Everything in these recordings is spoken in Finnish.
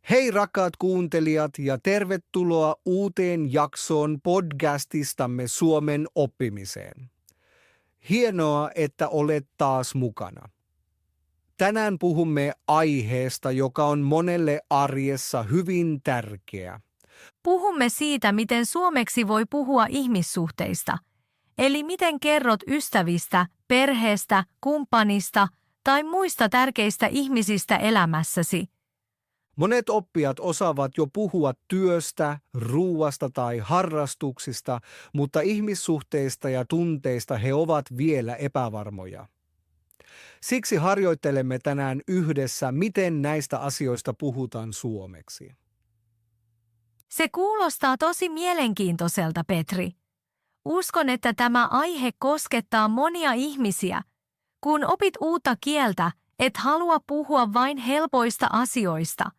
Hei rakkaat kuuntelijat ja tervetuloa uuteen jaksoon podcastistamme Suomen oppimiseen. Hienoa, että olet taas mukana. Tänään puhumme aiheesta, joka on monelle arjessa hyvin tärkeä. Puhumme siitä, miten suomeksi voi puhua ihmissuhteista. Eli miten kerrot ystävistä, perheestä, kumppanista tai muista tärkeistä ihmisistä elämässäsi. Monet oppijat osaavat jo puhua työstä, ruuasta tai harrastuksista, mutta ihmissuhteista ja tunteista he ovat vielä epävarmoja. Siksi harjoittelemme tänään yhdessä, miten näistä asioista puhutaan suomeksi. Se kuulostaa tosi mielenkiintoiselta, Petri. Uskon, että tämä aihe koskettaa monia ihmisiä. Kun opit uutta kieltä, et halua puhua vain helpoista asioista.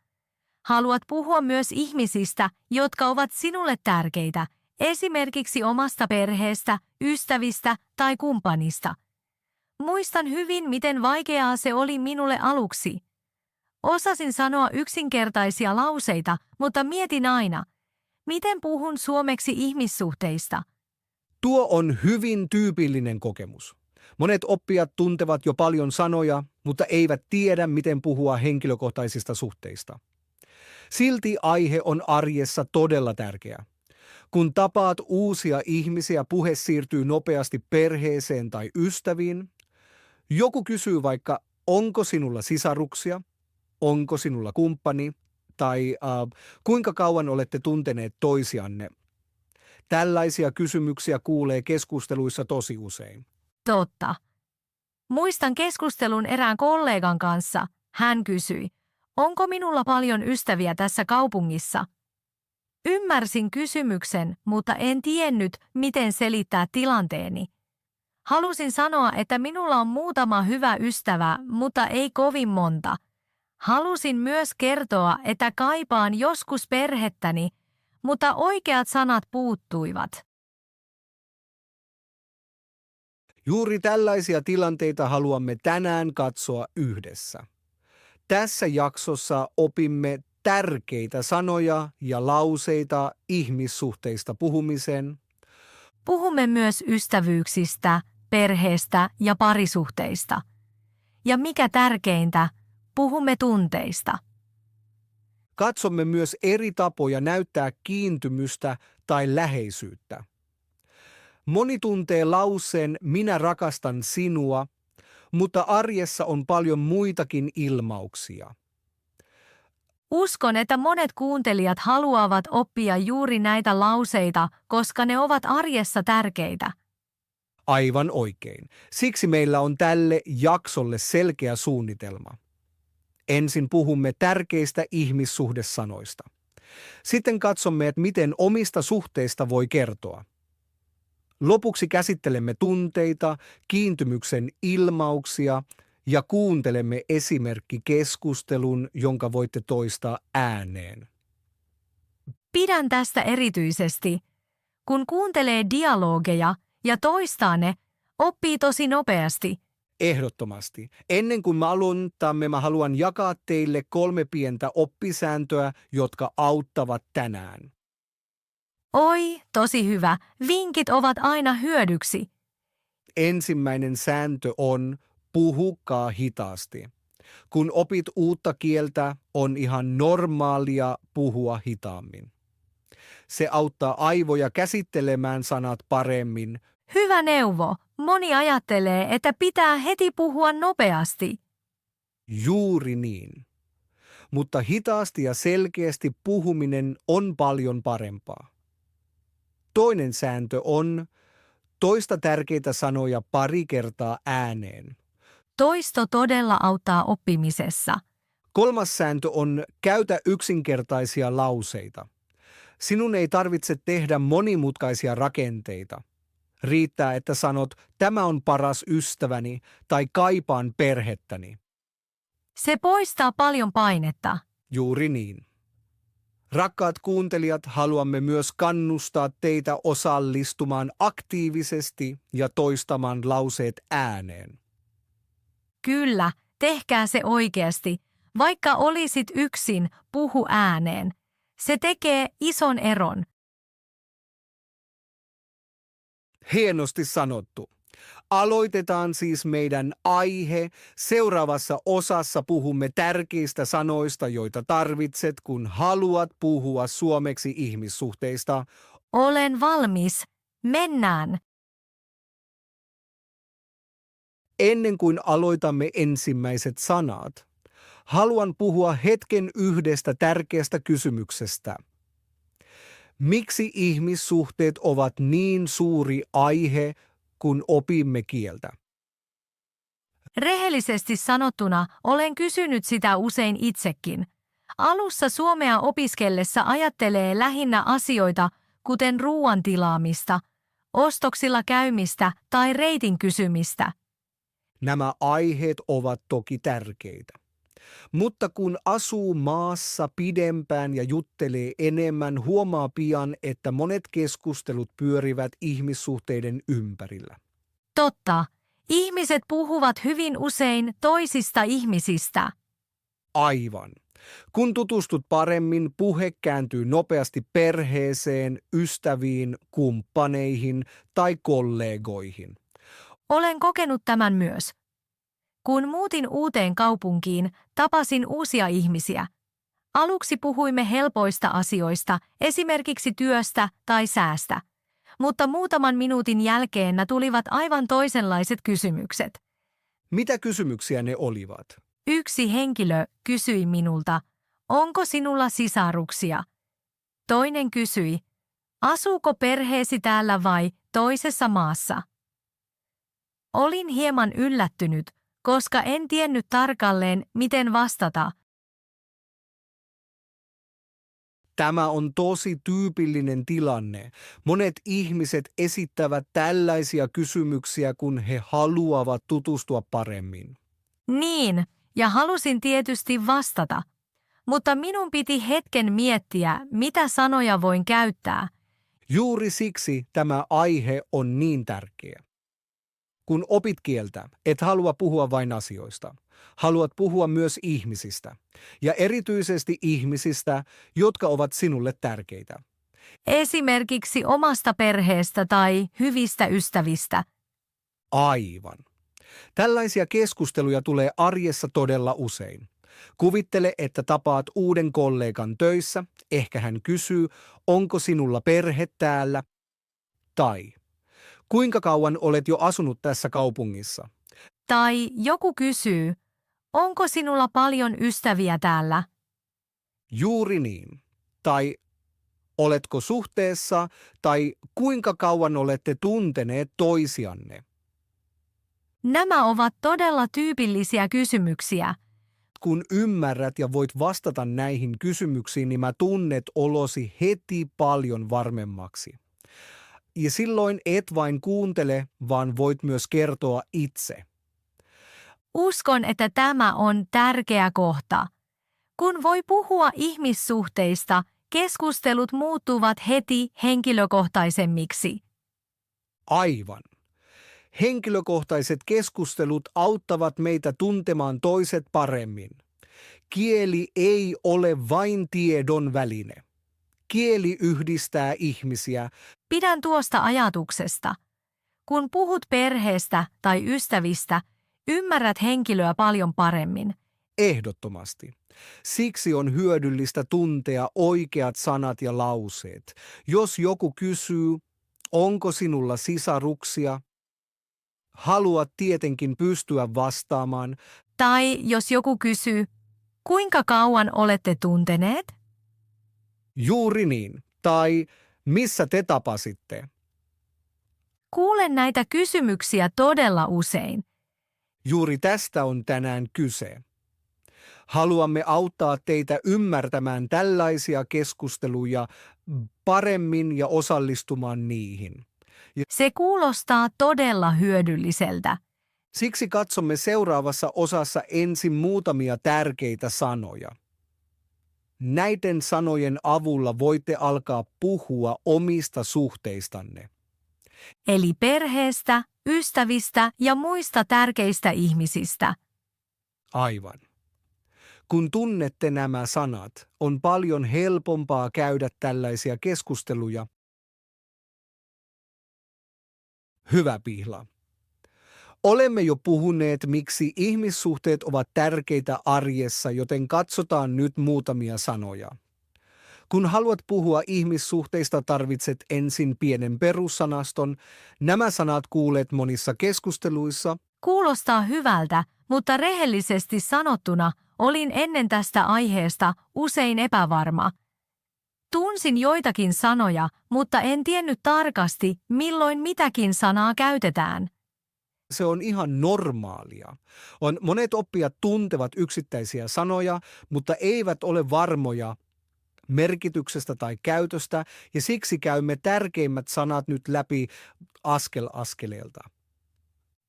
Haluat puhua myös ihmisistä, jotka ovat sinulle tärkeitä, esimerkiksi omasta perheestä, ystävistä tai kumppanista. Muistan hyvin, miten vaikeaa se oli minulle aluksi. Osasin sanoa yksinkertaisia lauseita, mutta mietin aina, miten puhun suomeksi ihmissuhteista. Tuo on hyvin tyypillinen kokemus. Monet oppijat tuntevat jo paljon sanoja, mutta eivät tiedä, miten puhua henkilökohtaisista suhteista. Silti aihe on arjessa todella tärkeä. Kun tapaat uusia ihmisiä, puhe siirtyy nopeasti perheeseen tai ystäviin. Joku kysyy vaikka, onko sinulla sisaruksia, onko sinulla kumppani tai kuinka kauan olette tunteneet toisianne. Tällaisia kysymyksiä kuulee keskusteluissa tosi usein. Totta. Muistan keskustelun erään kollegan kanssa. Hän kysyi, onko minulla paljon ystäviä tässä kaupungissa? Ymmärsin kysymyksen, mutta en tiennyt, miten selittää tilanteeni. Halusin sanoa, että minulla on muutama hyvä ystävä, mutta ei kovin monta. Halusin myös kertoa, että kaipaan joskus perhettäni, mutta oikeat sanat puuttuivat. Juuri tällaisia tilanteita haluamme tänään katsoa yhdessä. Tässä jaksossa opimme tärkeitä sanoja ja lauseita ihmissuhteista puhumiseen. Puhumme myös ystävyyksistä, perheestä ja parisuhteista. Ja mikä tärkeintä, puhumme tunteista. Katsomme myös eri tapoja näyttää kiintymystä tai läheisyyttä. Moni tuntee lauseen minä rakastan sinua, mutta arjessa on paljon muitakin ilmauksia. Uskon, että monet kuuntelijat haluavat oppia juuri näitä lauseita, koska ne ovat arjessa tärkeitä. Aivan oikein. Siksi meillä on tälle jaksolle selkeä suunnitelma. Ensin puhumme tärkeistä ihmissuhdesanoista. Sitten katsomme, että miten omista suhteista voi kertoa. Lopuksi käsittelemme tunteita, kiintymyksen ilmauksia ja kuuntelemme esimerkkikeskustelun, jonka voitte toistaa ääneen. Pidän tästä erityisesti. Kun kuuntelee dialogeja ja toistaa ne, oppii tosi nopeasti. Ehdottomasti. Ennen kuin me aloitamme, mä haluan jakaa teille 3 pientä oppisääntöä, jotka auttavat tänään. Oi, tosi hyvä. Vinkit ovat aina hyödyksi. Ensimmäinen sääntö on, puhukaa hitaasti. Kun opit uutta kieltä, on ihan normaalia puhua hitaammin. Se auttaa aivoja käsittelemään sanat paremmin. Hyvä neuvo. Moni ajattelee, että pitää heti puhua nopeasti. Juuri niin. Mutta hitaasti ja selkeästi puhuminen on paljon parempaa. Toinen sääntö on, toista tärkeitä sanoja pari kertaa ääneen. Toisto todella auttaa oppimisessa. 3. sääntö on, käytä yksinkertaisia lauseita. Sinun ei tarvitse tehdä monimutkaisia rakenteita. Riittää, että sanot, tämä on paras ystäväni tai kaipaan perhettäni. Se poistaa paljon painetta. Juuri niin. Rakkaat kuuntelijat, haluamme myös kannustaa teitä osallistumaan aktiivisesti ja toistamaan lauseet ääneen. Kyllä, tehkää se oikeasti. Vaikka olisit yksin, puhu ääneen. Se tekee ison eron. Hienosti sanottu. Aloitetaan siis meidän aihe. Seuraavassa osassa puhumme tärkeistä sanoista, joita tarvitset, kun haluat puhua suomeksi ihmissuhteista. Olen valmis. Mennään. Ennen kuin aloitamme ensimmäiset sanat, haluan puhua hetken yhdestä tärkeästä kysymyksestä. Miksi ihmissuhteet ovat niin suuri aihe, kun opimme kieltä? Rehellisesti sanottuna olen kysynyt sitä usein itsekin. Alussa suomea opiskellessa ajattelee lähinnä asioita, kuten ruoan tilaamista, ostoksilla käymistä tai reitin kysymistä. Nämä aiheet ovat toki tärkeitä. Mutta kun asuu maassa pidempään ja juttelee enemmän, huomaa pian, että monet keskustelut pyörivät ihmissuhteiden ympärillä. Totta, ihmiset puhuvat hyvin usein toisista ihmisistä. Aivan. Kun tutustut paremmin, puhe kääntyy nopeasti perheeseen, ystäviin, kumppaneihin tai kollegoihin. Olen kokenut tämän myös. Kun muutin uuteen kaupunkiin, tapasin uusia ihmisiä. Aluksi puhuimme helpoista asioista, esimerkiksi työstä tai säästä. Mutta muutaman minuutin jälkeen tulivat aivan toisenlaiset kysymykset. Mitä kysymyksiä ne olivat? Yksi henkilö kysyi minulta, onko sinulla sisaruksia? Toinen kysyi, asuuko perheesi täällä vai toisessa maassa? Olin hieman yllättynyt, koska en tiennyt tarkalleen, miten vastata. Tämä on tosi tyypillinen tilanne. Monet ihmiset esittävät tällaisia kysymyksiä, kun he haluavat tutustua paremmin. Niin, ja halusin tietysti vastata. Mutta minun piti hetken miettiä, mitä sanoja voin käyttää. Juuri siksi tämä aihe on niin tärkeä. Kun opit kieltä, et halua puhua vain asioista. Haluat puhua myös ihmisistä. Ja erityisesti ihmisistä, jotka ovat sinulle tärkeitä. Esimerkiksi omasta perheestä tai hyvistä ystävistä. Aivan. Tällaisia keskusteluja tulee arjessa todella usein. Kuvittele, että tapaat uuden kollegan töissä. Ehkä hän kysyy, onko sinulla perhe täällä? Tai kuinka kauan olet jo asunut tässä kaupungissa? Tai joku kysyy, onko sinulla paljon ystäviä täällä? Juuri niin. Tai oletko suhteessa? Tai kuinka kauan olette tunteneet toisianne? Nämä ovat todella tyypillisiä kysymyksiä. Kun ymmärrät ja voit vastata näihin kysymyksiin, niin mä tunnet olosi heti paljon varmemmaksi. Ja silloin et vain kuuntele, vaan voit myös kertoa itse. Uskon, että tämä on tärkeä kohta. Kun voi puhua ihmissuhteista, keskustelut muuttuvat heti henkilökohtaisemmiksi. Aivan. Henkilökohtaiset keskustelut auttavat meitä tuntemaan toiset paremmin. Kieli ei ole vain tiedon väline. Kieli yhdistää ihmisiä. Pidän tuosta ajatuksesta. Kun puhut perheestä tai ystävistä, ymmärrät henkilöä paljon paremmin. Ehdottomasti. Siksi on hyödyllistä tuntea oikeat sanat ja lauseet. Jos joku kysyy, onko sinulla sisaruksia, haluat tietenkin pystyä vastaamaan. Tai jos joku kysyy, kuinka kauan olette tunteneet? Juuri niin. Tai missä te tapasitte? Kuulen näitä kysymyksiä todella usein. Juuri tästä on tänään kyse. Haluamme auttaa teitä ymmärtämään tällaisia keskusteluja paremmin ja osallistumaan niihin. Se kuulostaa todella hyödylliseltä. Siksi katsomme seuraavassa osassa ensin muutamia tärkeitä sanoja. Näiden sanojen avulla voitte alkaa puhua omista suhteistanne. Eli perheestä, ystävistä ja muista tärkeistä ihmisistä. Aivan. Kun tunnette nämä sanat, on paljon helpompaa käydä tällaisia keskusteluja. Hyvä Pihla. Olemme jo puhuneet, miksi ihmissuhteet ovat tärkeitä arjessa, joten katsotaan nyt muutamia sanoja. Kun haluat puhua ihmissuhteista, tarvitset ensin pienen perussanaston. Nämä sanat kuulet monissa keskusteluissa. Kuulostaa hyvältä, mutta rehellisesti sanottuna olin ennen tästä aiheesta usein epävarma. Tunsin joitakin sanoja, mutta en tiennyt tarkasti, milloin mitäkin sanaa käytetään. Se on ihan normaalia. Monet oppijat tuntevat yksittäisiä sanoja, mutta eivät ole varmoja merkityksestä tai käytöstä, ja siksi käymme tärkeimmät sanat nyt läpi askel askeleelta.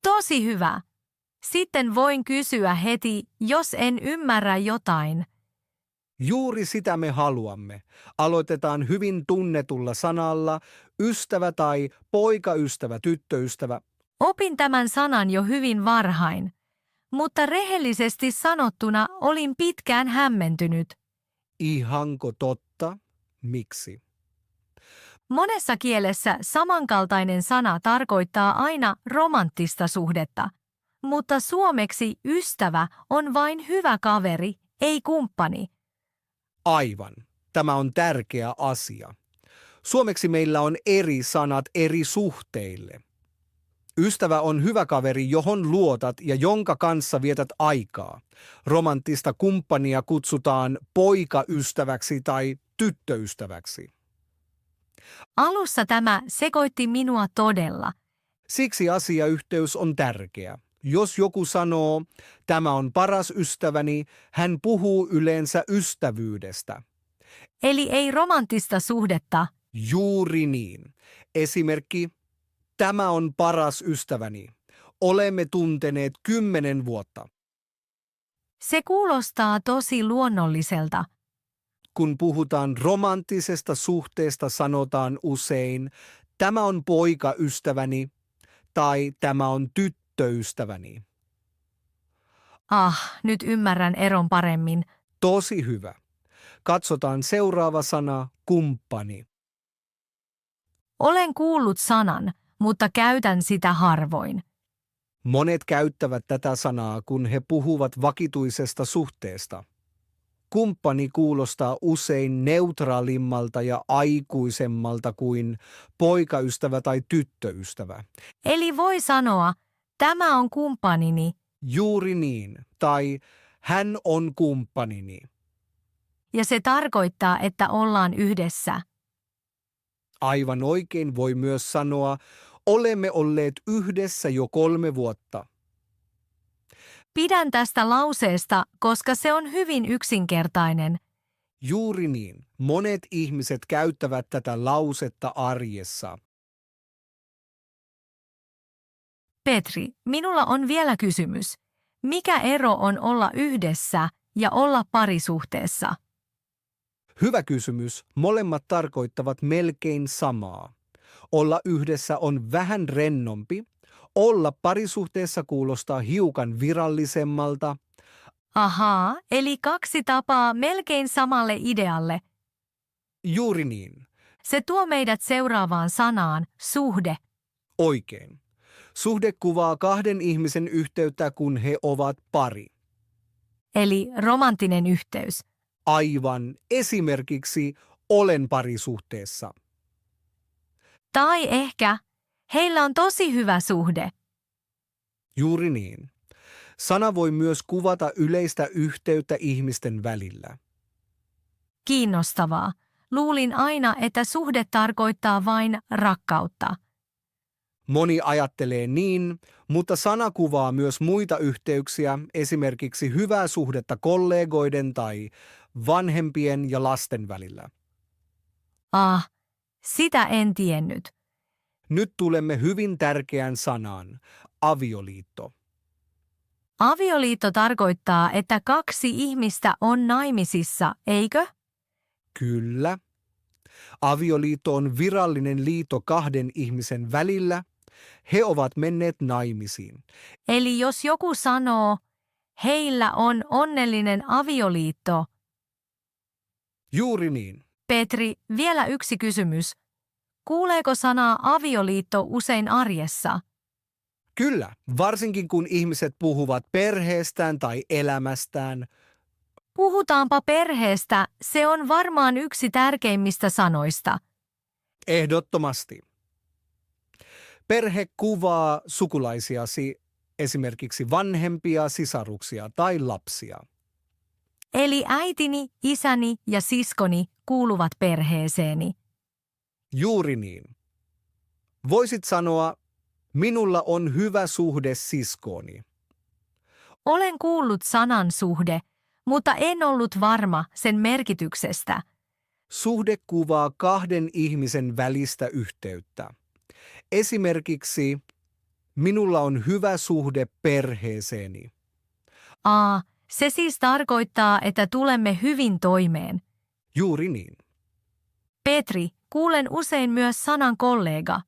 Tosi hyvä. Sitten voin kysyä heti, jos en ymmärrä jotain. Juuri sitä me haluamme. Aloitetaan hyvin tunnetulla sanalla ystävä tai poikaystävä, tyttöystävä. Opin tämän sanan jo hyvin varhain, mutta rehellisesti sanottuna olin pitkään hämmentynyt. Ihanko totta? Miksi? Monessa kielessä samankaltainen sana tarkoittaa aina romanttista suhdetta, mutta suomeksi ystävä on vain hyvä kaveri, ei kumppani. Aivan. Tämä on tärkeä asia. Suomeksi meillä on eri sanat eri suhteille. Ystävä on hyvä kaveri, johon luotat ja jonka kanssa vietät aikaa. Romanttista kumppania kutsutaan poikaystäväksi tai tyttöystäväksi. Alussa tämä sekoitti minua todella. Siksi asiayhteys on tärkeä. Jos joku sanoo, tämä on paras ystäväni, hän puhuu yleensä ystävyydestä. Eli ei romanttista suhdetta. Juuri niin. Esimerkki, tämä on paras ystäväni. Olemme tunteneet 10 vuotta. Se kuulostaa tosi luonnolliselta. Kun puhutaan romanttisesta suhteesta, sanotaan usein, tämä on poikaystäväni tai tämä on tyttöystäväni. Nyt ymmärrän eron paremmin. Tosi hyvä. Katsotaan seuraava sana, kumppani. Olen kuullut sanan, mutta käytän sitä harvoin. Monet käyttävät tätä sanaa, kun he puhuvat vakituisesta suhteesta. Kumppani kuulostaa usein neutraalimmalta ja aikuisemmalta kuin poikaystävä tai tyttöystävä. Eli voi sanoa, tämä on kumppanini. Juuri niin, tai hän on kumppanini. Ja se tarkoittaa, että ollaan yhdessä. Aivan oikein voi myös sanoa, olemme olleet yhdessä jo 3 vuotta. Pidän tästä lauseesta, koska se on hyvin yksinkertainen. Juuri niin, monet ihmiset käyttävät tätä lausetta arjessa. Petri, minulla on vielä kysymys. Mikä ero on olla yhdessä ja olla parisuhteessa? Hyvä kysymys. Molemmat tarkoittavat melkein samaa. Olla yhdessä on vähän rennompi. Olla parisuhteessa kuulostaa hiukan virallisemmalta. Ahaa, eli 2 tapaa melkein samalle idealle. Juuri niin. Se tuo meidät seuraavaan sanaan, suhde. Oikein. Suhde kuvaa 2 ihmisen yhteyttä, kun he ovat pari. Eli romanttinen yhteys. Aivan. Esimerkiksi olen parisuhteessa. Tai ehkä heillä on tosi hyvä suhde. Juuri niin. Sana voi myös kuvata yleistä yhteyttä ihmisten välillä. Kiinnostavaa. Luulin aina, että suhde tarkoittaa vain rakkautta. Moni ajattelee niin, mutta sana kuvaa myös muita yhteyksiä, esimerkiksi hyvää suhdetta kollegoiden tai vanhempien ja lasten välillä. Sitä en tiennyt. Nyt tulemme hyvin tärkeään sanaan, avioliitto. Avioliitto tarkoittaa, että 2 ihmistä on naimisissa, eikö? Kyllä. Avioliitto on virallinen liitto 2 ihmisen välillä. He ovat menneet naimisiin. Eli jos joku sanoo, heillä on onnellinen avioliitto. Juuri niin. Petri, vielä yksi kysymys. Kuuleeko sanaa avioliitto usein arjessa? Kyllä, varsinkin kun ihmiset puhuvat perheestään tai elämästään. Puhutaanpa perheestä, se on varmaan yksi tärkeimmistä sanoista. Ehdottomasti. Perhe kuvaa sukulaisiasi, esimerkiksi vanhempia, sisaruksia tai lapsia. Eli äitini, isäni ja siskoni kuuluvat perheeseeni. Juuri niin. Voisit sanoa, minulla on hyvä suhde siskooni. Olen kuullut sanan suhde, mutta en ollut varma sen merkityksestä. Suhde kuvaa kahden ihmisen välistä yhteyttä. Esimerkiksi, minulla on hyvä suhde perheeseeni. Se siis tarkoittaa, että tulemme hyvin toimeen. Juuri niin. Petri, kuulen usein myös sanan kollega.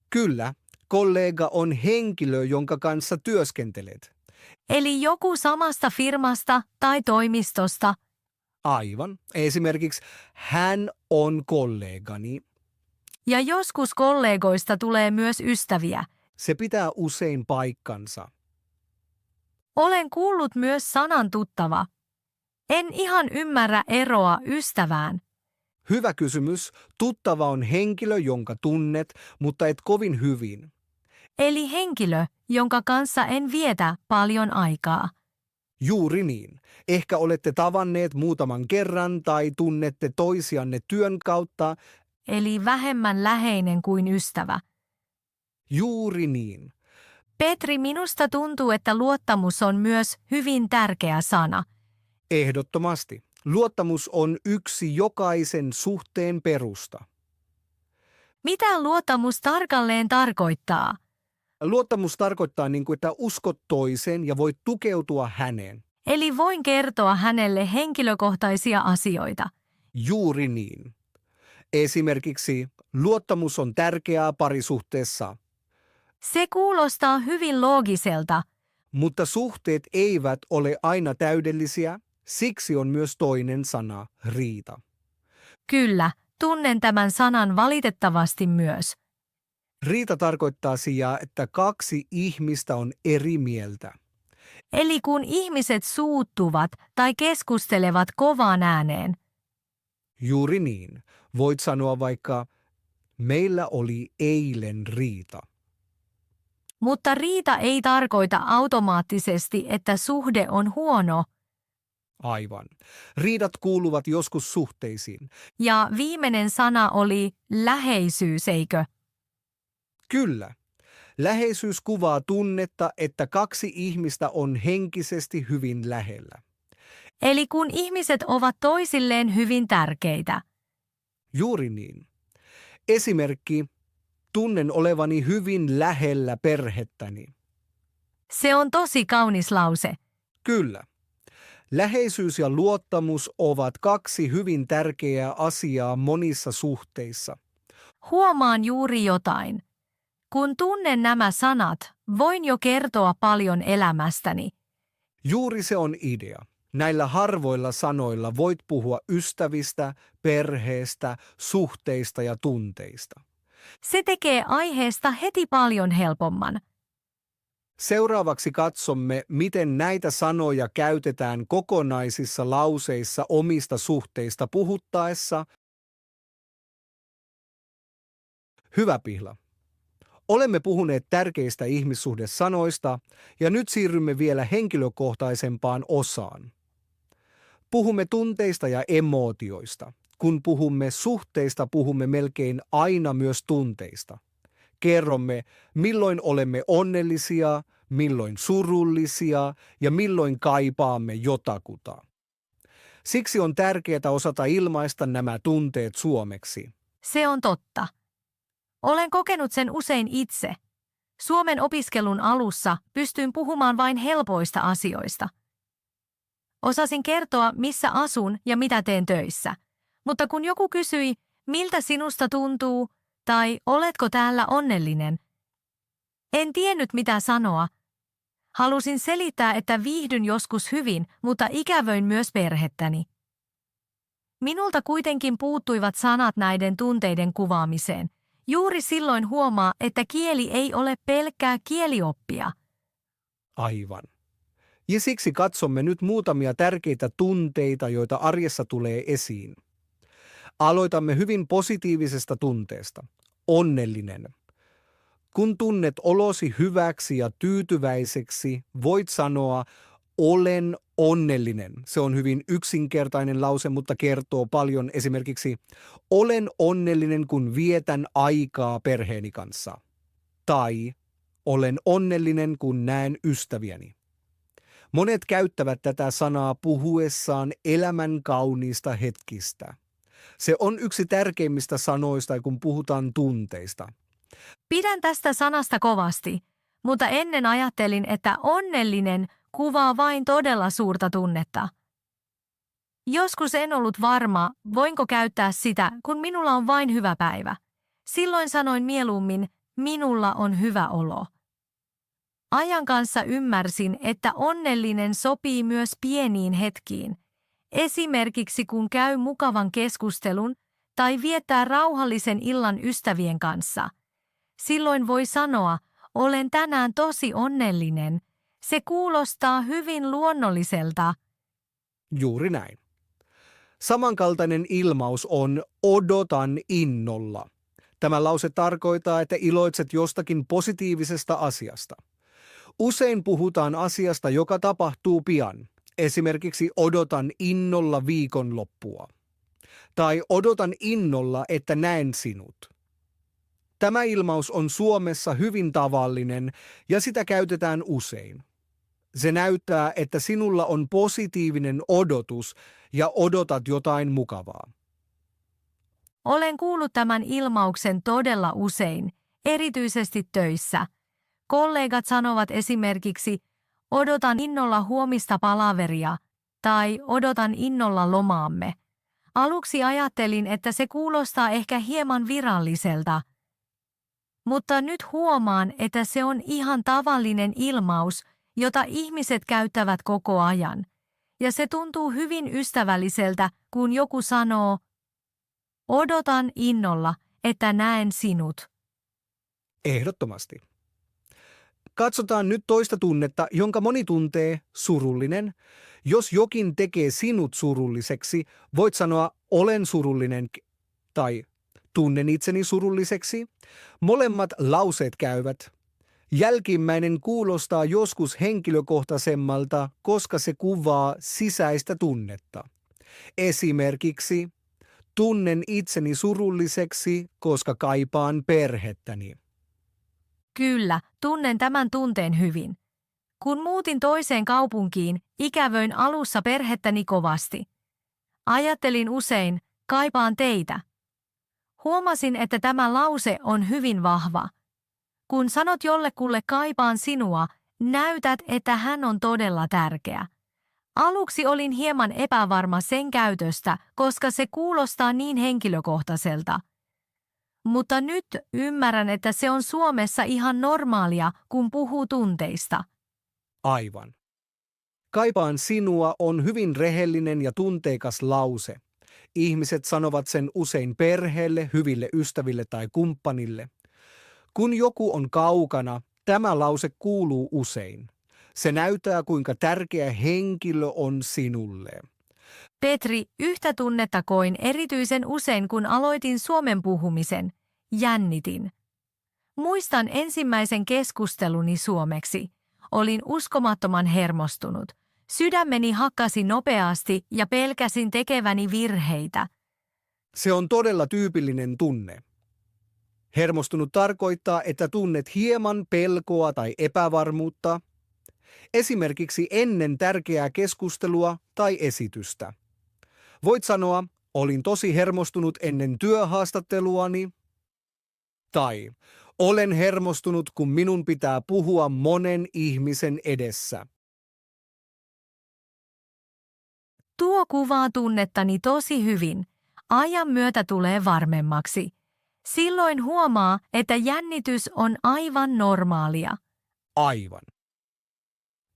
Kyllä, kollega on henkilö, jonka kanssa työskentelet. Eli joku samasta firmasta tai toimistosta. Aivan. Esimerkiksi hän on kollegani. Ja joskus kollegoista tulee myös ystäviä. Se pitää usein paikkansa. Olen kuullut myös sanan tuttava. En ihan ymmärrä eroa ystävään. Hyvä kysymys. Tuttava on henkilö, jonka tunnet, mutta et kovin hyvin. Eli henkilö, jonka kanssa en vietä paljon aikaa. Juuri niin. Ehkä olette tavanneet muutaman kerran tai tunnette toisianne työn kautta. Eli vähemmän läheinen kuin ystävä. Juuri niin. Petri, minusta tuntuu, että luottamus on myös hyvin tärkeä sana. Ehdottomasti. Luottamus on yksi jokaisen suhteen perusta. Mitä luottamus tarkalleen tarkoittaa? Luottamus tarkoittaa että uskot toiseen ja voit tukeutua häneen. Eli voin kertoa hänelle henkilökohtaisia asioita. Juuri niin. Esimerkiksi luottamus on tärkeää parisuhteessa, Se kuulostaa hyvin loogiselta. mutta suhteet eivät ole aina täydellisiä, siksi on myös toinen sana, riita. Kyllä, tunnen tämän sanan valitettavasti myös. Riita tarkoittaa sitä, että kaksi ihmistä on eri mieltä. Eli kun ihmiset suuttuvat tai keskustelevat kovaan ääneen. Juuri niin. Voit sanoa vaikka, meillä oli eilen riita. Mutta riita ei tarkoita automaattisesti, että suhde on huono. Aivan. Riidat kuuluvat joskus suhteisiin. Ja viimeinen sana oli läheisyys, eikö? Kyllä. Läheisyys kuvaa tunnetta, että kaksi ihmistä on henkisesti hyvin lähellä. Eli kun ihmiset ovat toisilleen hyvin tärkeitä. Juuri niin. Esimerkki, tunnen olevani hyvin lähellä perhettäni. Se on tosi kaunis lause. Kyllä. Läheisyys ja luottamus ovat kaksi hyvin tärkeää asiaa monissa suhteissa. Huomaan juuri jotain. Kun tunnen nämä sanat, voin jo kertoa paljon elämästäni. Juuri se on idea. Näillä harvoilla sanoilla voit puhua ystävistä, perheestä, suhteista ja tunteista. Se tekee aiheesta heti paljon helpomman. Seuraavaksi katsomme, miten näitä sanoja käytetään kokonaisissa lauseissa omista suhteista puhuttaessa. Hyvä Pihla. Olemme puhuneet tärkeistä ihmissuhdesanoista ja nyt siirrymme vielä henkilökohtaisempaan osaan. Puhumme tunteista ja emootioista. Kun puhumme suhteista, puhumme melkein aina myös tunteista. Kerromme, milloin olemme onnellisia, milloin surullisia ja milloin kaipaamme jotakuta. Siksi on tärkeää osata ilmaista nämä tunteet suomeksi. Se on totta. Olen kokenut sen usein itse. Suomen opiskelun alussa pystyin puhumaan vain helpoista asioista. Osasin kertoa, missä asun ja mitä teen töissä. Mutta kun joku kysyi, miltä sinusta tuntuu, tai oletko täällä onnellinen? En tiennyt mitä sanoa. Halusin selittää, että viihdyn joskus hyvin, mutta ikävöin myös perhettäni. Minulta kuitenkin puuttuivat sanat näiden tunteiden kuvaamiseen. Juuri silloin huomaa, että kieli ei ole pelkkää kielioppia. Aivan. Ja siksi katsomme nyt muutamia tärkeitä tunteita, joita arjessa tulee esiin. Aloitamme hyvin positiivisesta tunteesta. Onnellinen. Kun tunnet olosi hyväksi ja tyytyväiseksi, voit sanoa, olen onnellinen. Se on hyvin yksinkertainen lause, mutta kertoo paljon. Esimerkiksi, olen onnellinen, kun vietän aikaa perheeni kanssa. Tai, olen onnellinen, kun näen ystäviäni. Monet käyttävät tätä sanaa puhuessaan elämän kauniista hetkistä. Se on yksi tärkeimmistä sanoista, kun puhutaan tunteista. Pidän tästä sanasta kovasti, mutta ennen ajattelin, että onnellinen kuvaa vain todella suurta tunnetta. Joskus en ollut varma, voinko käyttää sitä, kun minulla on vain hyvä päivä. Silloin sanoin mieluummin, minulla on hyvä olo. Ajan kanssa ymmärsin, että onnellinen sopii myös pieniin hetkiin. Esimerkiksi kun käy mukavan keskustelun tai viettää rauhallisen illan ystävien kanssa. Silloin voi sanoa, olen tänään tosi onnellinen. Se kuulostaa hyvin luonnolliselta. Juuri näin. Samankaltainen ilmaus on odotan innolla. Tämä lause tarkoittaa, että iloitset jostakin positiivisesta asiasta. Usein puhutaan asiasta, joka tapahtuu pian. Esimerkiksi odotan innolla viikonloppua. Tai odotan innolla, että näen sinut. Tämä ilmaus on Suomessa hyvin tavallinen ja sitä käytetään usein. Se näyttää, että sinulla on positiivinen odotus ja odotat jotain mukavaa. Olen kuullut tämän ilmauksen todella usein, erityisesti töissä. Kollegat sanovat esimerkiksi, odotan innolla huomista palaveria tai odotan innolla lomaamme. Aluksi ajattelin, että se kuulostaa ehkä hieman viralliselta. Mutta nyt huomaan, että se on ihan tavallinen ilmaus, jota ihmiset käyttävät koko ajan. Ja se tuntuu hyvin ystävälliseltä, kun joku sanoo, odotan innolla, että näen sinut. Ehdottomasti. Katsotaan nyt toista tunnetta, jonka moni tuntee, surullinen. Jos jokin tekee sinut surulliseksi, voit sanoa olen surullinen tai tunnen itseni surulliseksi. Molemmat lauseet käyvät. Jälkimmäinen kuulostaa joskus henkilökohtaisemmalta, koska se kuvaa sisäistä tunnetta. Esimerkiksi tunnen itseni surulliseksi, koska kaipaan perhettäni. Kyllä, tunnen tämän tunteen hyvin. Kun muutin toiseen kaupunkiin, ikävöin alussa perhettäni kovasti. Ajattelin usein, kaipaan teitä. Huomasin, että tämä lause on hyvin vahva. Kun sanot jollekulle kaipaan sinua, näytät, että hän on todella tärkeä. Aluksi olin hieman epävarma sen käytöstä, koska se kuulostaa niin henkilökohtaiselta. Mutta nyt ymmärrän, että se on Suomessa ihan normaalia, kun puhuu tunteista. Aivan. Kaipaan sinua on hyvin rehellinen ja tunteikas lause. Ihmiset sanovat sen usein perheelle, hyville ystäville tai kumppanille. Kun joku on kaukana, tämä lause kuuluu usein. Se näyttää, kuinka tärkeä henkilö on sinulle. Petri, yhtä tunnetta koin erityisen usein, kun aloitin suomen puhumisen. Jännitin. Muistan ensimmäisen keskusteluni suomeksi. Olin uskomattoman hermostunut. Sydämeni hakkasi nopeasti ja pelkäsin tekeväni virheitä. Se on todella tyypillinen tunne. Hermostunut tarkoittaa, että tunnet hieman pelkoa tai epävarmuutta, esimerkiksi ennen tärkeää keskustelua tai esitystä. Voit sanoa, olin tosi hermostunut ennen työhaastatteluani, tai olen hermostunut, kun minun pitää puhua monen ihmisen edessä. Tuo kuvaa tunnettani tosi hyvin. Ajan myötä tulee varmemmaksi. Silloin huomaa, että jännitys on aivan normaalia. Aivan.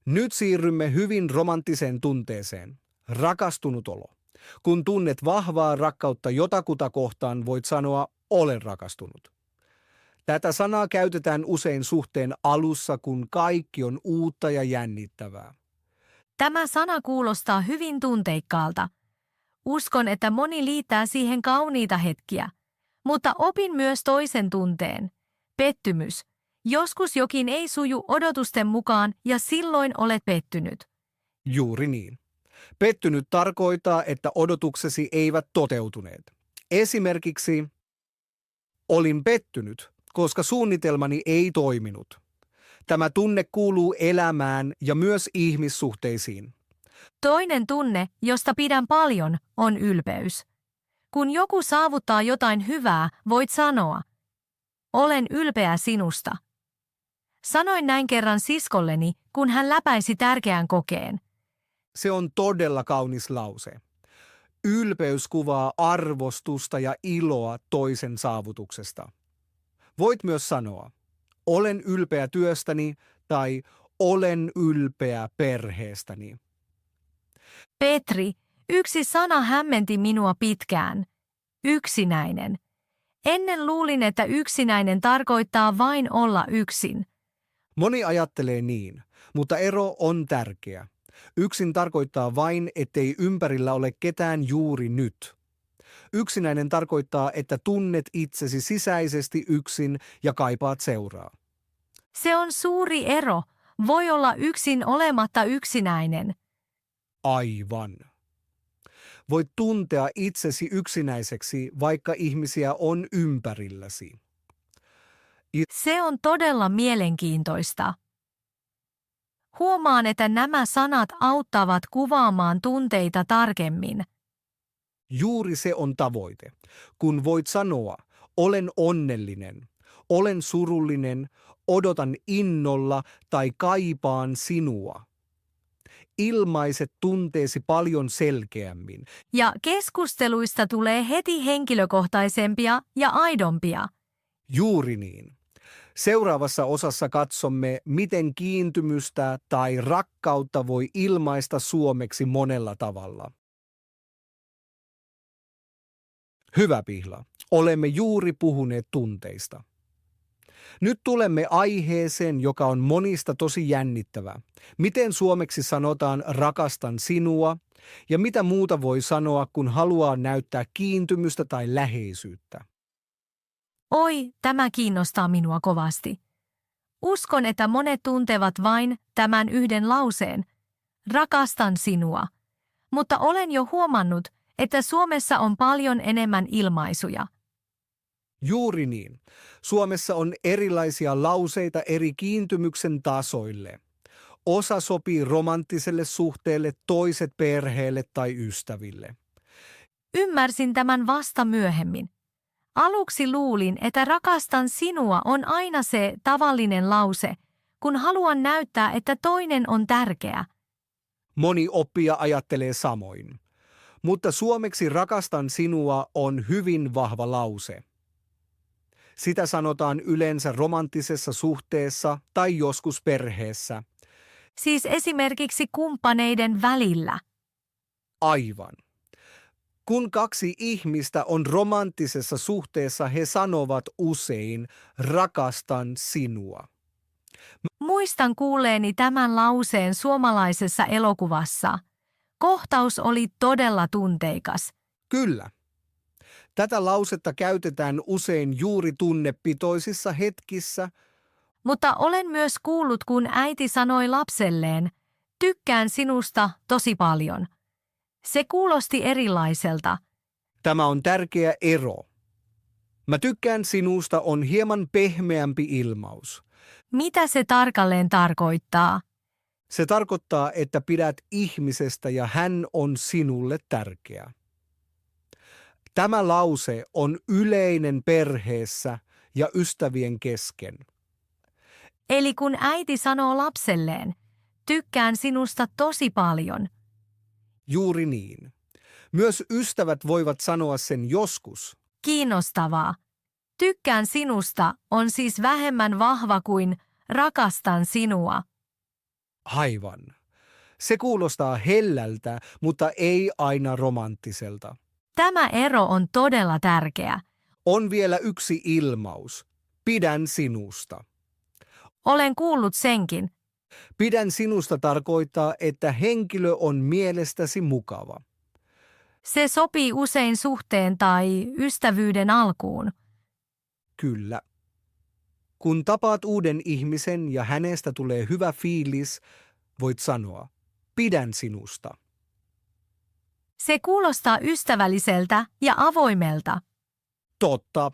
Nyt siirrymme hyvin romanttiseen tunteeseen. Rakastunut olo. Kun tunnet vahvaa rakkautta jotakuta kohtaan, voit sanoa olen rakastunut. Tätä sanaa käytetään usein suhteen alussa, kun kaikki on uutta ja jännittävää. Tämä sana kuulostaa hyvin tunteikkaalta. Uskon, että moni liittää siihen kauniita hetkiä. Mutta opin myös toisen tunteen. Pettymys. Joskus jokin ei suju odotusten mukaan ja silloin olet pettynyt. Juuri niin. Pettynyt tarkoittaa, että odotuksesi eivät toteutuneet. Esimerkiksi olin pettynyt, koska suunnitelmani ei toiminut. Tämä tunne kuuluu elämään ja myös ihmissuhteisiin. Toinen tunne, josta pidän paljon, on ylpeys. Kun joku saavuttaa jotain hyvää, voit sanoa, olen ylpeä sinusta. Sanoin näin kerran siskolleni, kun hän läpäisi tärkeän kokeen. Se on todella kaunis lause. Ylpeys kuvaa arvostusta ja iloa toisen saavutuksesta. Voit myös sanoa, olen ylpeä työstäni tai olen ylpeä perheestäni. Petri, yksi sana hämmenti minua pitkään. Yksinäinen. Ennen luulin, että yksinäinen tarkoittaa vain olla yksin. Moni ajattelee niin, mutta ero on tärkeä. Yksin tarkoittaa vain, ettei ympärillä ole ketään juuri nyt. Yksinäinen tarkoittaa, että tunnet itsesi sisäisesti yksin ja kaipaat seuraa. Se on suuri ero. Voi olla yksin olematta yksinäinen. Aivan. Voit tuntea itsesi yksinäiseksi, vaikka ihmisiä on ympärilläsi. Se on todella mielenkiintoista. Huomaan, että nämä sanat auttavat kuvaamaan tunteita tarkemmin. Juuri se on tavoite. Kun voit sanoa, olen onnellinen, olen surullinen, odotan innolla tai kaipaan sinua. Ilmaiset tunteesi paljon selkeämmin. Ja keskusteluista tulee heti henkilökohtaisempia ja aidompia. Juuri niin. Seuraavassa osassa katsomme, miten kiintymystä tai rakkautta voi ilmaista suomeksi monella tavalla. Hyvä Pihla, olemme juuri puhuneet tunteista. Nyt tulemme aiheeseen, joka on monista tosi jännittävä. Miten suomeksi sanotaan rakastan sinua ja mitä muuta voi sanoa, kun haluaa näyttää kiintymystä tai läheisyyttä? Oi, tämä kiinnostaa minua kovasti. Uskon, että monet tuntevat vain tämän yhden lauseen. Rakastan sinua. Mutta olen jo huomannut, että Suomessa on paljon enemmän ilmaisuja. Juuri niin. Suomessa on erilaisia lauseita eri kiintymyksen tasoille. Osa sopii romanttiselle suhteelle, toiset perheelle tai ystäville. Ymmärsin tämän vasta myöhemmin. Aluksi luulin, että rakastan sinua on aina se tavallinen lause, kun haluan näyttää, että toinen on tärkeä. Moni oppija ajattelee samoin. Mutta suomeksi rakastan sinua on hyvin vahva lause. Sitä sanotaan yleensä romanttisessa suhteessa tai joskus perheessä. Siis esimerkiksi kumppaneiden välillä. Aivan. Kun kaksi ihmistä on romanttisessa suhteessa, he sanovat usein rakastan sinua. Muistan kuulleeni tämän lauseen suomalaisessa elokuvassa. Kohtaus oli todella tunteikas. Kyllä. Tätä lausetta käytetään usein juuri tunnepitoisissa hetkissä. Mutta olen myös kuullut, kun äiti sanoi lapselleen, tykkään sinusta tosi paljon. Se kuulosti erilaiselta. Tämä on tärkeä ero. Mä tykkään sinusta on hieman pehmeämpi ilmaus. Mitä se tarkalleen tarkoittaa? Se tarkoittaa, että pidät ihmisestä ja hän on sinulle tärkeä. Tämä lause on yleinen perheessä ja ystävien kesken. Eli kun äiti sanoo lapselleen, tykkään sinusta tosi paljon. Juuri niin. Myös ystävät voivat sanoa sen joskus. Kiinnostavaa. Tykkään sinusta on siis vähemmän vahva kuin rakastan sinua. Aivan. Se kuulostaa hellältä, mutta ei aina romanttiselta. Tämä ero on todella tärkeä. On vielä yksi ilmaus. Pidän sinusta. Olen kuullut senkin. Pidän sinusta tarkoittaa, että henkilö on mielestäsi mukava. Se sopii usein suhteen tai ystävyyden alkuun. Kyllä. Kun tapaat uuden ihmisen ja hänestä tulee hyvä fiilis, voit sanoa, pidän sinusta. Se kuulostaa ystävälliseltä ja avoimelta. Totta.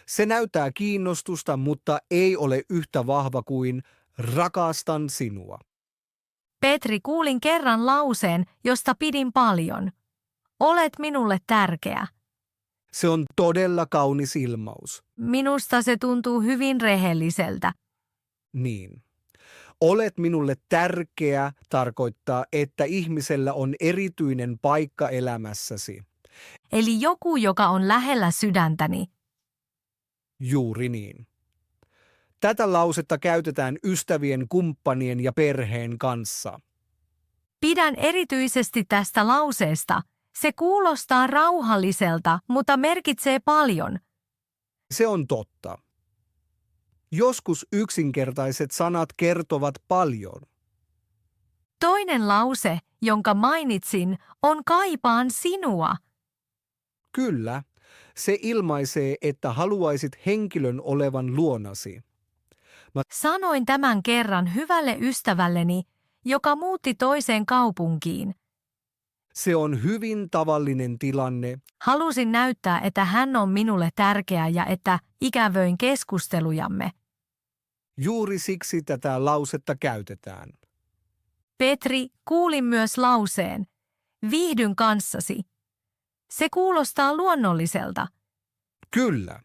Se näyttää kiinnostusta, mutta ei ole yhtä vahva kuin rakastan sinua. Petri, kuulin kerran lauseen, josta pidin paljon. Olet minulle tärkeä. Se on todella kaunis ilmaus. Minusta se tuntuu hyvin rehelliseltä. Niin. Olet minulle tärkeä tarkoittaa, että ihmisellä on erityinen paikka elämässäsi. Eli joku, joka on lähellä sydäntäni. Juuri niin. Tätä lausetta käytetään ystävien, kumppanien ja perheen kanssa. Pidän erityisesti tästä lauseesta. Se kuulostaa rauhalliselta, mutta merkitsee paljon. Se on totta. Joskus yksinkertaiset sanat kertovat paljon. Toinen lause, jonka mainitsin, on kaipaan sinua. Kyllä, se ilmaisee, että haluaisit henkilön olevan luonasi. Sanoin tämän kerran hyvälle ystävälleni, joka muutti toiseen kaupunkiin. Se on hyvin tavallinen tilanne. Halusin näyttää, että hän on minulle tärkeä ja että ikävöin keskustelujamme. Juuri siksi tätä lausetta käytetään. Petri, kuulin myös lauseen. Viihdyn kanssasi. Se kuulostaa luonnolliselta. Kyllä.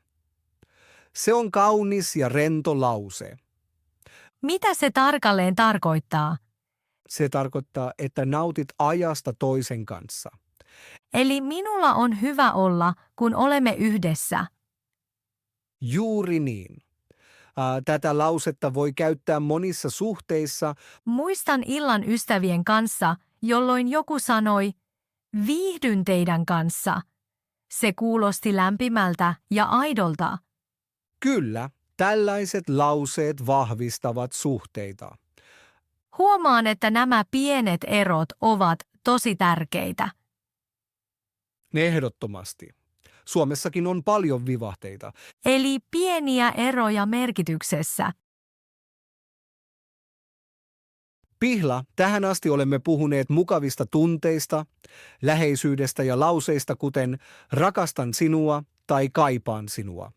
Se on kaunis ja rento lause. Mitä se tarkalleen tarkoittaa? Se tarkoittaa, että nautit ajasta toisen kanssa. Eli minulla on hyvä olla, kun olemme yhdessä. Juuri niin. Tätä lausetta voi käyttää monissa suhteissa. Muistan illan ystävien kanssa, jolloin joku sanoi, viihdyn teidän kanssa. Se kuulosti lämpimältä ja aidolta. Kyllä, tällaiset lauseet vahvistavat suhteita. Huomaan, että nämä pienet erot ovat tosi tärkeitä. Ehdottomasti. Suomessakin on paljon vivahteita. Eli pieniä eroja merkityksessä. Pihla, tähän asti olemme puhuneet mukavista tunteista, läheisyydestä ja lauseista kuten rakastan sinua tai kaipaan sinua.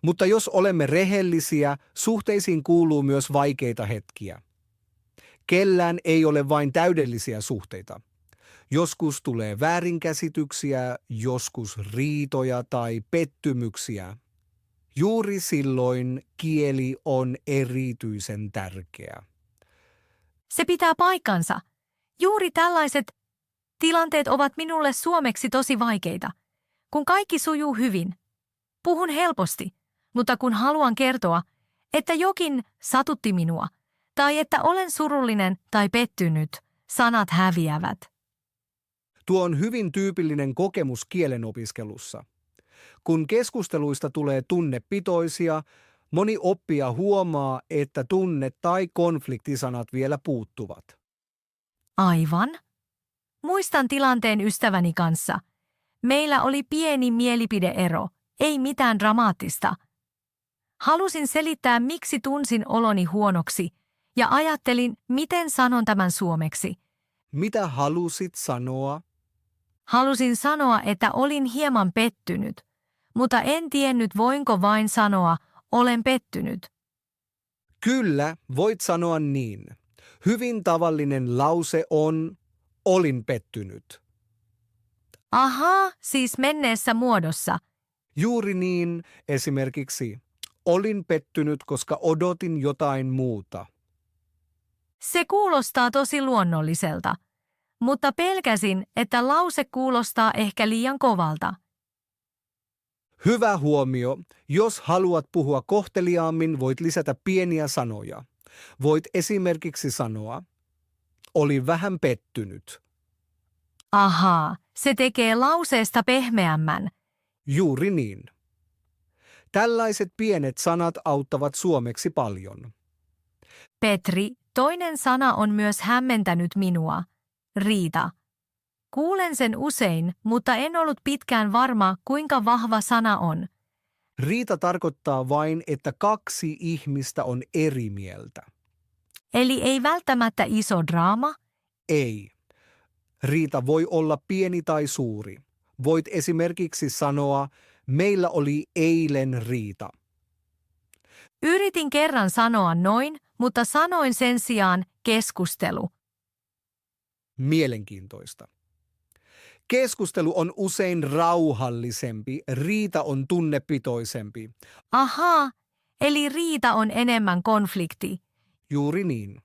Mutta jos olemme rehellisiä, suhteisiin kuuluu myös vaikeita hetkiä. Kellään ei ole vain täydellisiä suhteita. Joskus tulee väärinkäsityksiä, joskus riitoja tai pettymyksiä. Juuri silloin kieli on erityisen tärkeä. Se pitää paikkansa. Juuri tällaiset tilanteet ovat minulle suomeksi tosi vaikeita. Kun kaikki sujuu hyvin, puhun helposti, mutta kun haluan kertoa, että jokin satutti minua, tai että olen surullinen tai pettynyt, sanat häviävät. Tuo on hyvin tyypillinen kokemus kielen opiskelussa. Kun keskusteluista tulee tunnepitoisia, moni oppija huomaa, että tunne- tai konfliktisanat vielä puuttuvat. Aivan. Muistan tilanteen ystäväni kanssa. Meillä oli pieni mielipideero, ei mitään dramaattista. Halusin selittää, miksi tunsin oloni huonoksi, ja ajattelin, miten sanon tämän suomeksi. Mitä halusit sanoa? Halusin sanoa, että olin hieman pettynyt, mutta en tiennyt, voinko vain sanoa, olen pettynyt. Kyllä, voit sanoa niin. Hyvin tavallinen lause on olin pettynyt. Ahaa, siis menneessä muodossa. Juuri niin, esimerkiksi olin pettynyt, koska odotin jotain muuta. Se kuulostaa tosi luonnolliselta, mutta pelkäsin, että lause kuulostaa ehkä liian kovalta. Hyvä huomio. Jos haluat puhua kohteliaammin, voit lisätä pieniä sanoja. Voit esimerkiksi sanoa, olin vähän pettynyt. Ahaa, se tekee lauseesta pehmeämmän. Juuri niin. Tällaiset pienet sanat auttavat suomeksi paljon. Petri, toinen sana on myös hämmentänyt minua. Riita. Kuulen sen usein, mutta en ollut pitkään varma, kuinka vahva sana on. Riita tarkoittaa vain, että kaksi ihmistä on eri mieltä. Eli ei välttämättä iso draama? Ei. Riita voi olla pieni tai suuri. Voit esimerkiksi sanoa, meillä oli eilen riita. Yritin kerran sanoa noin, mutta sanoin sen sijaan keskustelu. Mielenkiintoista. Keskustelu on usein rauhallisempi, riita on tunnepitoisempi. Ahaa, eli riita on enemmän konflikti. Juuri niin.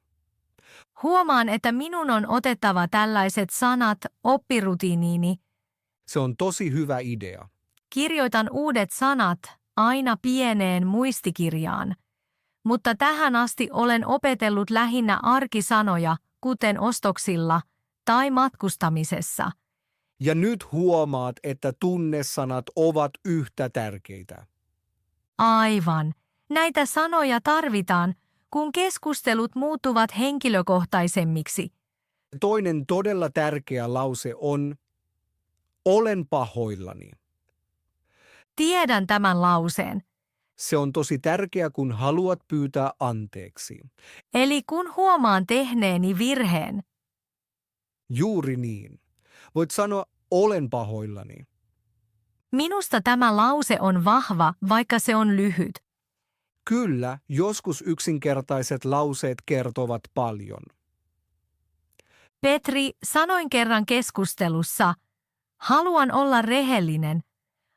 Huomaan, että minun on otettava tällaiset sanat oppirutiiniini. Se on tosi hyvä idea. Kirjoitan uudet sanat aina pieneen muistikirjaan. Mutta tähän asti olen opetellut lähinnä arkisanoja, kuten ostoksilla tai matkustamisessa. Ja nyt huomaat, että tunnesanat ovat yhtä tärkeitä. Aivan. Näitä sanoja tarvitaan, kun keskustelut muuttuvat henkilökohtaisemmiksi. Toinen todella tärkeä lause on, olen pahoillani. Tiedän tämän lauseen. Se on tosi tärkeä, kun haluat pyytää anteeksi. Eli kun huomaan tehneeni virheen. Juuri niin. Voit sanoa, olen pahoillani. Minusta tämä lause on vahva, vaikka se on lyhyt. Kyllä, joskus yksinkertaiset lauseet kertovat paljon. Petri, sanoin kerran keskustelussa, haluan olla rehellinen,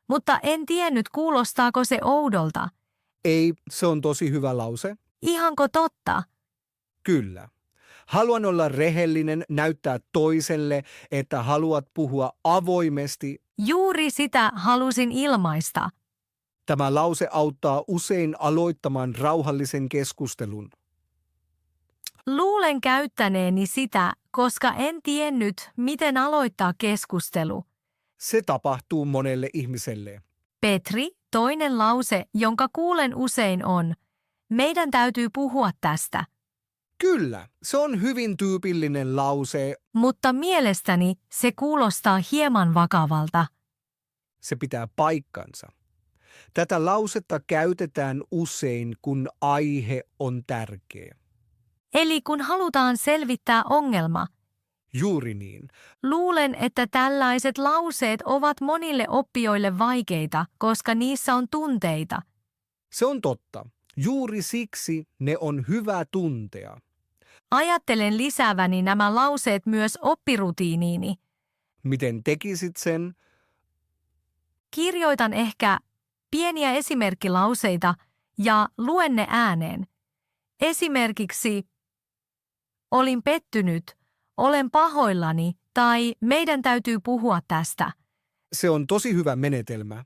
mutta en tiennyt kuulostaako se oudolta. Ei, se on tosi hyvä lause. Ihanko totta? Kyllä. Haluan olla rehellinen, näyttää toiselle, että haluat puhua avoimesti. Juuri sitä halusin ilmaista. Tämä lause auttaa usein aloittamaan rauhallisen keskustelun. Luulen käyttäneeni sitä, koska en tiennyt, miten aloittaa keskustelu. Se tapahtuu monelle ihmiselle. Petri, toinen lause, jonka kuulen usein on, meidän täytyy puhua tästä. Kyllä, se on hyvin tyypillinen lause. Mutta mielestäni se kuulostaa hieman vakavalta. Se pitää paikkansa. Tätä lausetta käytetään usein, kun aihe on tärkeä. Eli kun halutaan selvittää ongelma. Juuri niin. Luulen, että tällaiset lauseet ovat monille oppijoille vaikeita, koska niissä on tunteita. Se on totta. Juuri siksi ne on hyvä tuntea. Ajattelen lisääväni nämä lauseet myös oppirutiiniini. Miten tekisit sen? Kirjoitan ehkä pieniä esimerkkilauseita ja luen ne ääneen. Esimerkiksi olin pettynyt, olen pahoillani tai meidän täytyy puhua tästä. Se on tosi hyvä menetelmä.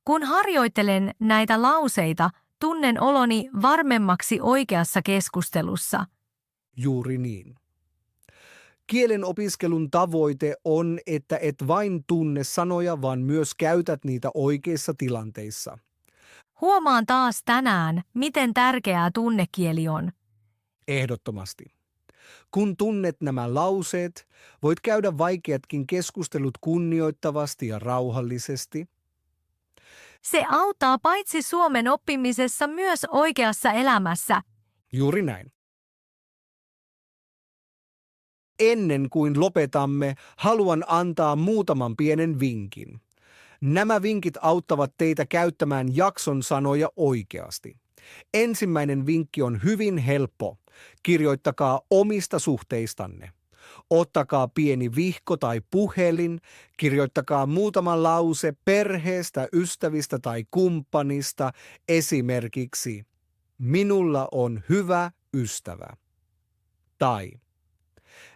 Kun harjoittelen näitä lauseita, tunnen oloni varmemmaksi oikeassa keskustelussa. Juuri niin. Kielen opiskelun tavoite on, että et vain tunne sanoja, vaan myös käytät niitä oikeissa tilanteissa. Huomaan taas tänään, miten tärkeää tunnekieli on. Ehdottomasti. Kun tunnet nämä lauseet, voit käydä vaikeatkin keskustelut kunnioittavasti ja rauhallisesti. Se auttaa paitsi suomen oppimisessa myös oikeassa elämässä. Juuri näin. Ennen kuin lopetamme, haluan antaa muutaman pienen vinkin. Nämä vinkit auttavat teitä käyttämään jakson sanoja oikeasti. Ensimmäinen vinkki on hyvin helppo. Kirjoittakaa omista suhteistanne. Ottakaa pieni vihko tai puhelin, kirjoittakaa muutama lause perheestä, ystävistä tai kumppanista, esimerkiksi minulla on hyvä ystävä. Tai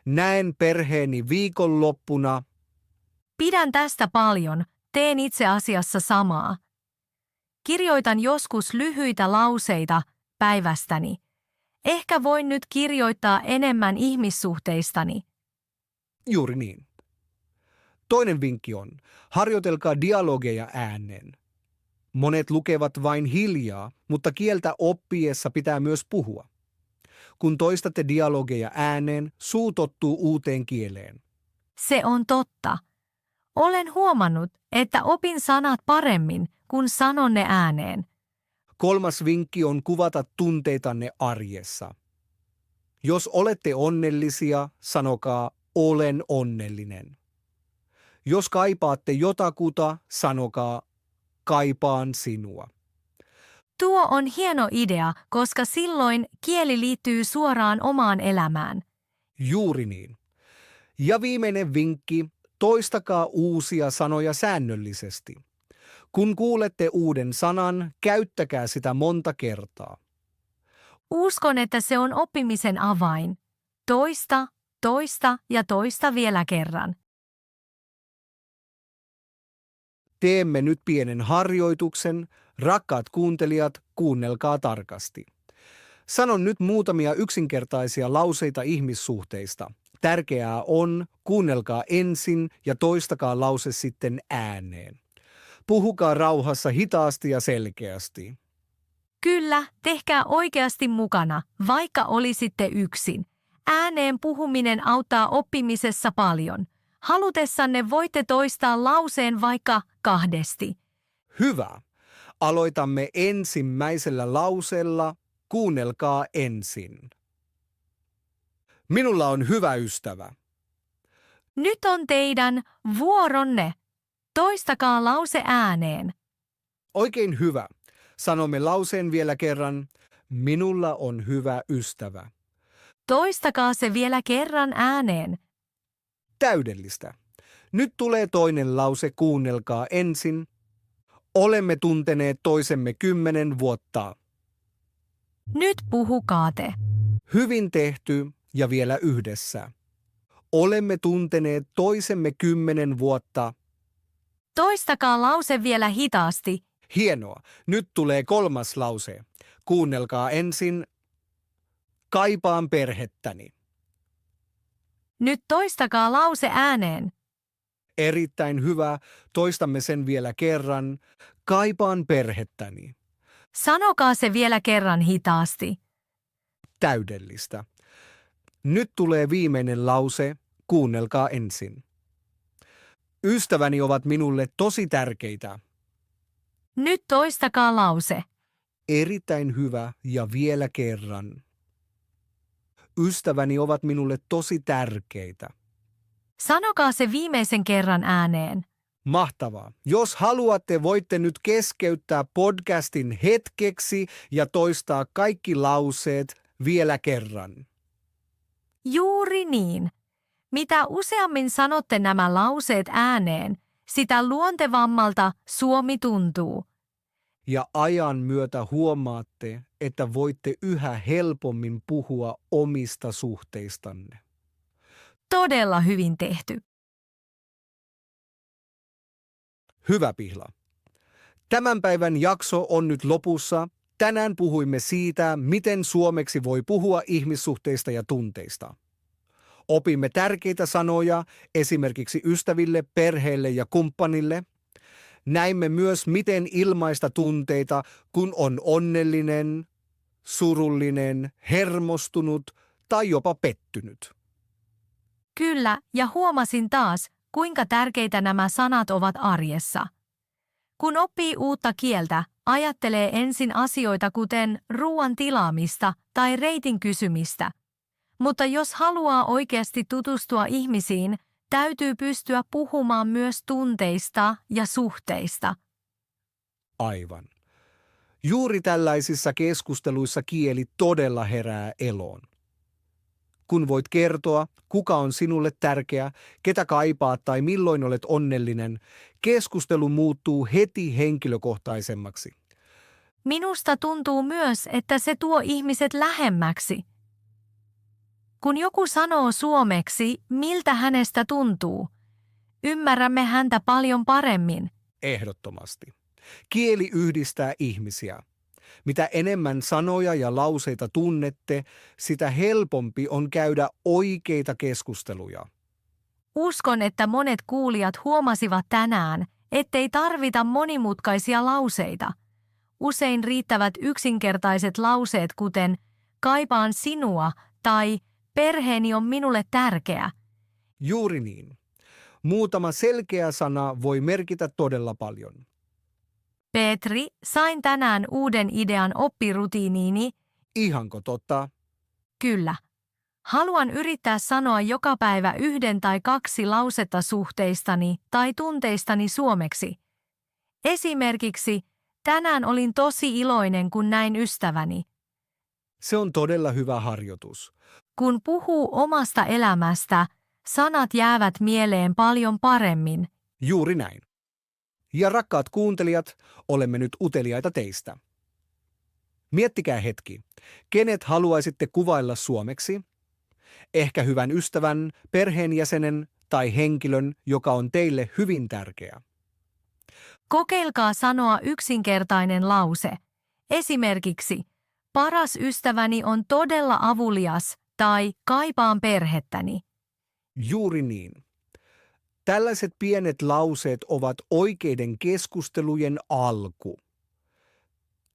näen perheeni viikonloppuna. Pidän tästä paljon, teen itse asiassa samaa. Kirjoitan joskus lyhyitä lauseita päivästäni. ehkä voin nyt kirjoittaa enemmän ihmissuhteistani. Juuri niin. Toinen vinkki on, harjoitelkaa dialogeja ääneen. Monet lukevat vain hiljaa, mutta kieltä oppiessa pitää myös puhua. Kun toistatte dialogeja ääneen, suu tottuu uuteen kieleen. Se on totta. Olen huomannut, että opin sanat paremmin, kun sanon ne ääneen. Kolmas vinkki on kuvata tunteitanne arjessa. Jos olette onnellisia, sanokaa olen onnellinen. Jos kaipaatte jotakuta, sanokaa kaipaan sinua. Tuo on hieno idea, koska silloin kieli liittyy suoraan omaan elämään. Juuri niin. Ja viimeinen vinkki, toistakaa uusia sanoja säännöllisesti. Kun kuulette uuden sanan, käyttäkää sitä monta kertaa. Uskon, että se on oppimisen avain. Toista, toista ja toista vielä kerran. Teemme nyt pienen harjoituksen. Rakkaat kuuntelijat, kuunnelkaa tarkasti. Sanon nyt muutamia yksinkertaisia lauseita ihmissuhteista. Tärkeää on, kuunnelkaa ensin ja toistakaa lause sitten ääneen. Puhukaa rauhassa hitaasti ja selkeästi. Kyllä, tehkää oikeasti mukana, vaikka olisitte yksin. Ääneen puhuminen auttaa oppimisessa paljon. Halutessanne voitte toistaa lauseen vaikka kahdesti. Hyvä. Aloitamme ensimmäisellä lauseella. Kuunnelkaa ensin. Minulla on hyvä ystävä. Nyt on teidän vuoronne. Toistakaa lause ääneen. Oikein hyvä. Sanomme lauseen vielä kerran. Minulla on hyvä ystävä. Toistakaa se vielä kerran ääneen. Täydellistä. Nyt tulee toinen lause, kuunnelkaa ensin. Olemme tunteneet toisemme 10 vuotta. Nyt puhukaa te. Hyvin tehty ja vielä yhdessä. Olemme tunteneet toisemme 10 vuotta. Toistakaa lause vielä hitaasti. Hienoa. Nyt tulee kolmas lause. Kuunnelkaa ensin. Kaipaan perhettäni. Nyt toistakaa lause ääneen. Erittäin hyvä. Toistamme sen vielä kerran. Kaipaan perhettäni. Sanokaa se vielä kerran hitaasti. Täydellistä. Nyt tulee viimeinen lause. Kuunnelkaa ensin. Ystäväni ovat minulle tosi tärkeitä. Nyt toistakaa lause. Erittäin hyvä ja vielä kerran. Ystäväni ovat minulle tosi tärkeitä. Sanokaa se viimeisen kerran ääneen. Mahtavaa. Jos haluatte, voitte nyt keskeyttää podcastin hetkeksi ja toistaa kaikki lauseet vielä kerran. Juuri niin. Mitä useammin sanotte nämä lauseet ääneen, sitä luontevammalta Suomi tuntuu. Ja ajan myötä huomaatte, että voitte yhä helpommin puhua omista suhteistanne. Todella hyvin tehty. Hyvä Pihla. Tämän päivän jakso on nyt lopussa. Tänään puhuimme siitä, miten suomeksi voi puhua ihmissuhteista ja tunteista. Opimme tärkeitä sanoja esimerkiksi ystäville, perheelle ja kumppanille. Näimme myös, miten ilmaista tunteita, kun on onnellinen, surullinen, hermostunut tai jopa pettynyt. Kyllä, ja huomasin taas, kuinka tärkeitä nämä sanat ovat arjessa. Kun oppii uutta kieltä, ajattelee ensin asioita kuten ruoan tilaamista tai reitin kysymistä. Mutta jos haluaa oikeasti tutustua ihmisiin, täytyy pystyä puhumaan myös tunteista ja suhteista. Aivan. Juuri tällaisissa keskusteluissa kieli todella herää eloon. Kun voit kertoa, kuka on sinulle tärkeä, ketä kaipaat tai milloin olet onnellinen, keskustelu muuttuu heti henkilökohtaisemmaksi. Minusta tuntuu myös, että se tuo ihmiset lähemmäksi. Kun joku sanoo suomeksi, miltä hänestä tuntuu, ymmärrämme häntä paljon paremmin. Ehdottomasti. Kieli yhdistää ihmisiä. Mitä enemmän sanoja ja lauseita tunnette, sitä helpompi on käydä oikeita keskusteluja. Uskon, että monet kuulijat huomasivat tänään, ettei tarvita monimutkaisia lauseita. Usein riittävät yksinkertaiset lauseet kuten kaipaan sinua tai perheeni on minulle tärkeä. Juuri niin. Muutama selkeä sana voi merkitä todella paljon. Petri, sain tänään uuden idean oppirutiiniini. Ihanko totta? Kyllä. Haluan yrittää sanoa joka päivä 1 tai 2 lausetta suhteistani tai tunteistani suomeksi. Esimerkiksi, tänään olin tosi iloinen, kun näin ystäväni. Se on todella hyvä harjoitus. Kun puhuu omasta elämästä, sanat jäävät mieleen paljon paremmin. Juuri näin. Ja rakkaat kuuntelijat, olemme nyt uteliaita teistä. Miettikää hetki, kenet haluaisitte kuvailla suomeksi? Ehkä hyvän ystävän, perheenjäsenen tai henkilön, joka on teille hyvin tärkeä. Kokeilkaa sanoa yksinkertainen lause. Esimerkiksi, paras ystäväni on todella avulias tai kaipaan perhettäni. Juuri niin. Tällaiset pienet lauseet ovat oikeiden keskustelujen alku.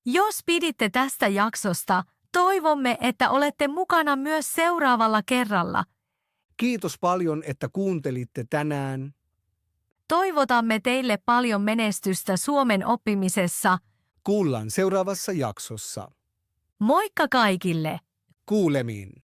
Jos piditte tästä jaksosta, toivomme, että olette mukana myös seuraavalla kerralla. Kiitos paljon, että kuuntelitte tänään. Toivotamme teille paljon menestystä suomen oppimisessa. Kuullaan seuraavassa jaksossa. Moikka kaikille! Kuulemiin.